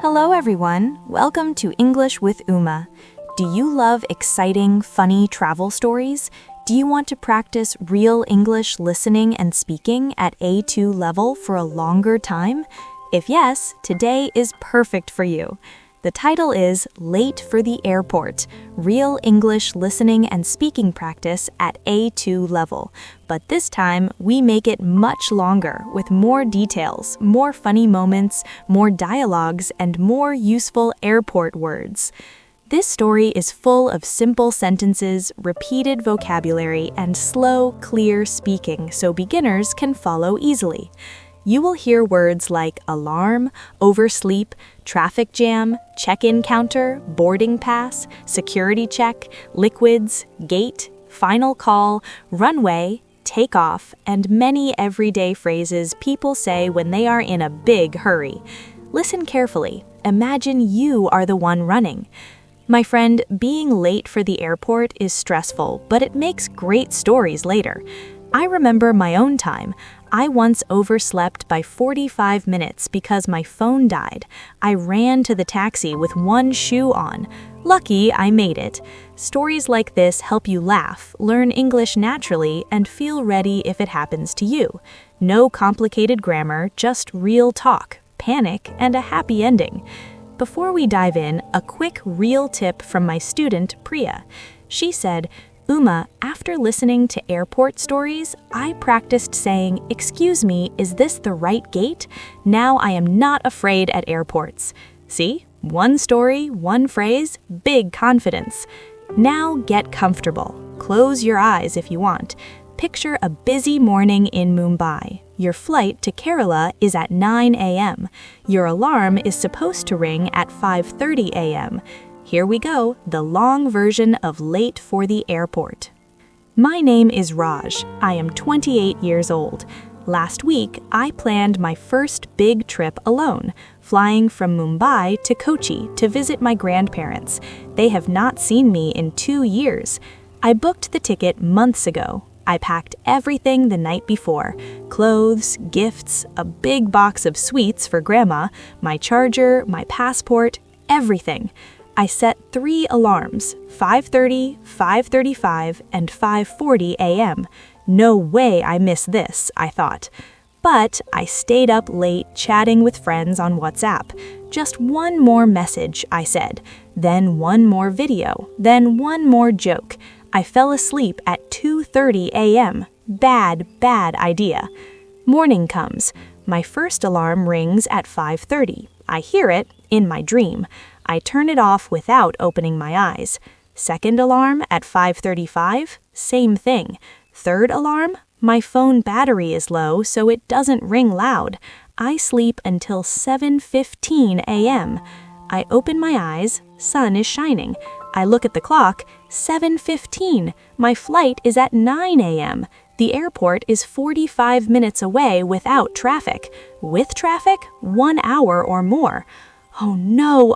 Hello everyone, welcome to English with Uma. Do you love exciting, funny travel stories? Do you want to practice real English listening and speaking at A2 level for a longer time? If yes, today is perfect for you. The title is Late for the Airport, Real English Listening and Speaking Practice at A2 level. But this time, we make it much longer with more details, more funny moments, more dialogues, and more useful airport words. This story is full of simple sentences, repeated vocabulary, and slow, clear speaking so beginners can follow easily. You will hear words like alarm, oversleep, traffic jam, check-in counter, boarding pass, security check, liquids, gate, final call, runway, take off, and many everyday phrases people say when they are in a big hurry. Listen carefully. Imagine you are the one running. My friend, being late for the airport is stressful, but it makes great stories later. I remember my own time. I once overslept by 45 minutes because my phone died. I ran to the taxi with one shoe on. Lucky I made it. Stories like this help you laugh, learn English naturally, and feel ready if it happens to you. No complicated grammar, just real talk, panic, and a happy ending. Before we dive in, a quick real tip from my student, Priya. She said, Uma, after listening to airport stories, I practiced saying, "Excuse me, is this the right gate? Now I am not afraid at airports." See? One story, one phrase, big confidence. Now get comfortable. Close your eyes if you want. Picture a busy morning in Mumbai. Your flight to Kerala is at 9 a.m. Your alarm is supposed to ring at 5:30 a.m. Here we go, the long version of Late for the Airport. My name is Raj. I am 28 years old. Last week, I planned my first big trip alone, flying from Mumbai to Kochi to visit my grandparents. They have not seen me in 2 years. I booked the ticket months ago. I packed everything the night before: clothes, gifts, a big box of sweets for grandma, my charger, my passport, everything. I set 3 alarms, 5:30, 5:35, and 5:40 a.m. No way I miss this, I thought. But I stayed up late chatting with friends on WhatsApp. Just one more message, I said. Then one more video. Then one more joke. I fell asleep at 2:30 a.m. Bad idea. Morning comes. My first alarm rings at 5:30. I hear it in my dream. I turn it off without opening my eyes. Second alarm at 5:35, same thing. Third alarm, my phone battery is low so it doesn't ring loud. I sleep until 7:15 a.m. I open my eyes, sun is shining. I look at the clock, 7:15. My flight is at 9 a.m. The airport is 45 minutes away without traffic. With traffic, 1 hour or more. Oh no,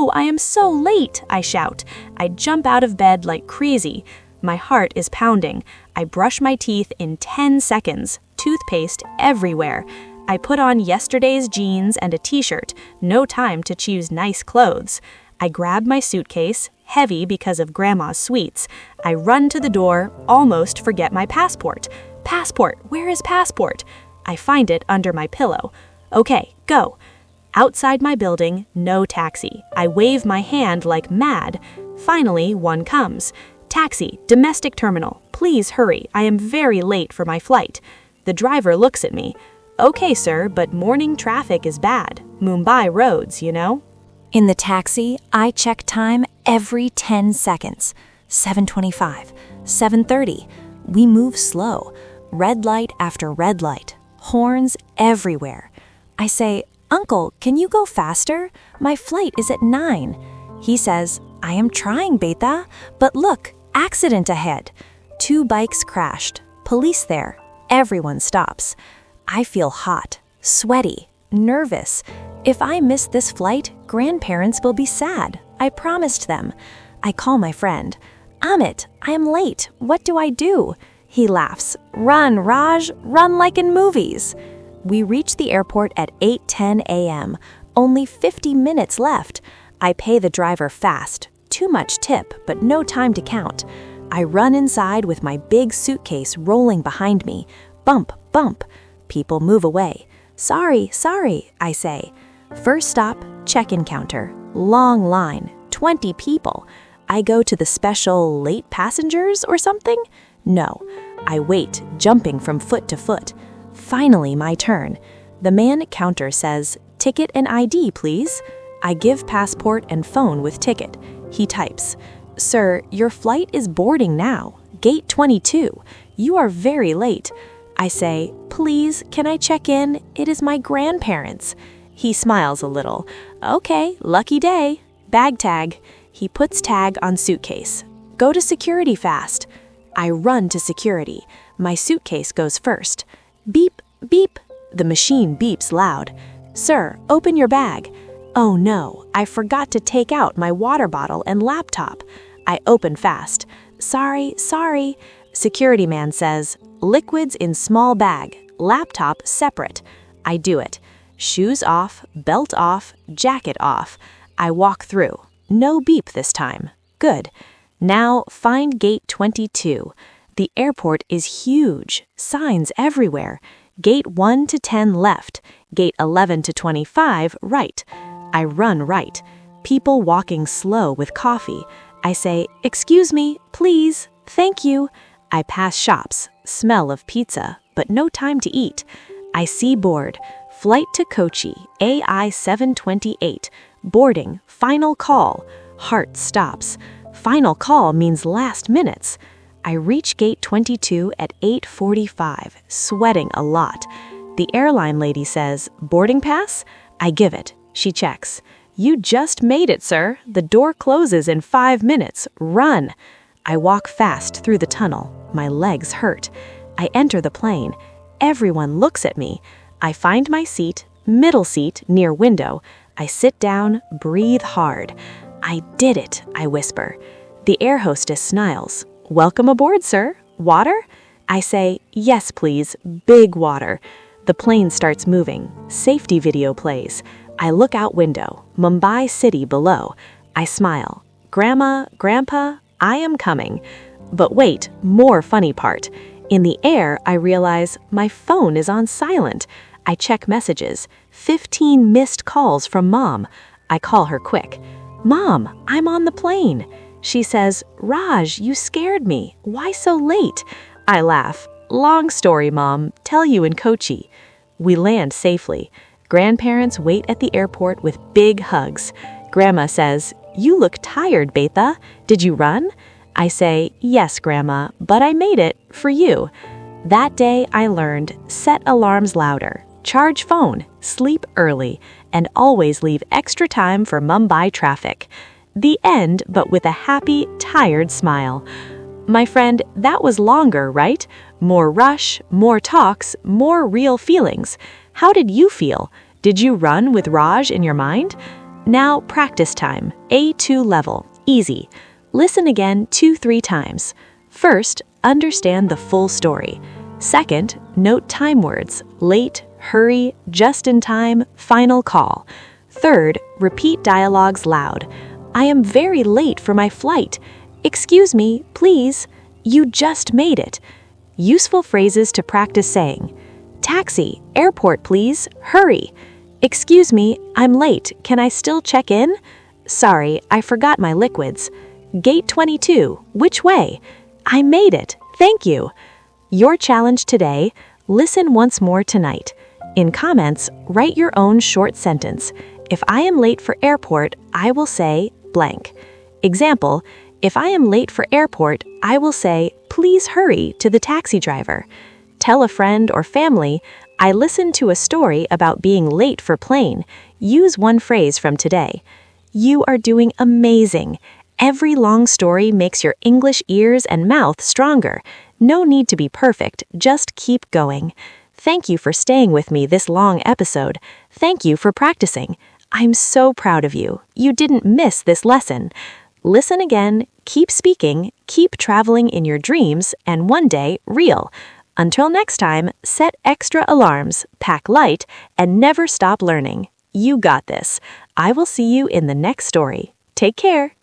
I am so late, I shout. I jump out of bed like crazy. My heart is pounding. I brush my teeth in 10 seconds, toothpaste everywhere. I put on yesterday's jeans and a t-shirt, no time to choose nice clothes. I grab my suitcase, heavy because of Grandma's sweets. I run to the door, almost forget my passport. Passport, where is passport? I find it under my pillow. Okay, go. Outside my building, no taxi. I wave my hand like mad. Finally, one comes. Taxi, domestic terminal. Please hurry. I am very late for my flight. The driver looks at me. Okay, sir, but morning traffic is bad. Mumbai roads, you know? In the taxi, I check time every 10 seconds. 7:25, 7:30. We move slow. Red light after red light. Horns everywhere. I say, "Uncle, can you go faster? My flight is at 9. He says, "I am trying, Beta, but look, accident ahead." 2 bikes crashed. Police there. Everyone stops. I feel hot, sweaty, nervous. If I miss this flight, grandparents will be sad. I promised them. I call my friend. "Amit, I am late. What do I do?" He laughs. "Run, Raj, run like in movies." We reach the airport at 8:10 a.m. Only 50 minutes left. I pay the driver fast. Too much tip, but no time to count. I run inside with my big suitcase rolling behind me. Bump, bump. People move away. Sorry, sorry, I say. First stop, check-in counter. Long line, 20 people. I go to the special late passengers or something? No. I wait, jumping from foot to foot. Finally, my turn. The man at counter says, "Ticket and ID, please." I give passport and phone with ticket. He types, "Sir, your flight is boarding now. Gate 22. You are very late." I say, "Please, can I check in? It is my grandparents." He smiles a little. "Okay, lucky day. Bag tag." He puts tag on suitcase. "Go to security fast." I run to security. My suitcase goes first. Beep, beep. The machine beeps loud. "Sir, open your bag." Oh no, I forgot to take out my water bottle and laptop. I open fast. "Sorry, sorry." Security man says, "Liquids in small bag, laptop separate." I do it. Shoes off, belt off, jacket off. I walk through. No beep this time. Good. Now find gate 22. The airport is huge. Signs everywhere. Gate 1 to 10 left. Gate 11 to 25 right. I run right. People walking slow with coffee. I say, "Excuse me, please, thank you." I pass shops, smell of pizza, but no time to eat. I see board. Flight to Kochi, AI 728. Boarding, final call. Heart stops. Final call means last minutes. I reach gate 22 at 8:45, sweating a lot. The airline lady says, "Boarding pass?" I give it. She checks. "You just made it, sir. The door closes in 5 minutes. Run." I walk fast through the tunnel. My legs hurt. I enter the plane. Everyone looks at me. I find my seat, middle seat, near window. I sit down, breathe hard. "I did it," I whisper. The air hostess smiles. "Welcome aboard, sir. Water?" I say, "Yes, please. Big water." The plane starts moving. Safety video plays. I look out window. Mumbai city below. I smile. "Grandma, Grandpa, I am coming." But wait, more funny part. In the air, I realize my phone is on silent. I check messages. 15 missed calls from Mom. I call her quick. "Mom, I'm on the plane." She says, "Raj, you scared me. Why so late?" I laugh. "Long story, Mom. Tell you in Kochi." We land safely. Grandparents wait at the airport with big hugs. Grandma says, "You look tired, Betha. Did you run?" I say, "Yes, Grandma, but I made it for you." That day I learned, set alarms louder, charge phone, sleep early, and always leave extra time for Mumbai traffic. The end, but with a happy, tired smile. My friend, that was longer, right? More rush, more talks, more real feelings. How did you feel? Did you run with Raj in your mind? Now practice time, A2 level, easy. Listen again 2-3 times. First, understand the full story. Second, note time words, late, hurry, just in time, final call. Third, repeat dialogues loud. "I am very late for my flight." "Excuse me, please." "You just made it." Useful phrases to practice saying. "Taxi, airport please, hurry." "Excuse me, I'm late, can I still check in?" "Sorry, I forgot my liquids." "Gate 22, which way?" "I made it, thank you." Your challenge today, listen once more tonight. In comments, write your own short sentence. If I am late for airport, I will say blank. Example, if I am late for airport, I will say, "Please hurry" to the taxi driver. Tell a friend or family, "I listened to a story about being late for plane." Use one phrase from today. You are doing amazing. Every long story makes your English ears and mouth stronger. No need to be perfect, just keep going. Thank you for staying with me this long episode. Thank you for practicing. I'm so proud of you. You didn't miss this lesson. Listen again, keep speaking, keep traveling in your dreams, and one day, real. Until next time, set extra alarms, pack light, and never stop learning. You got this. I will see you in the next story. Take care.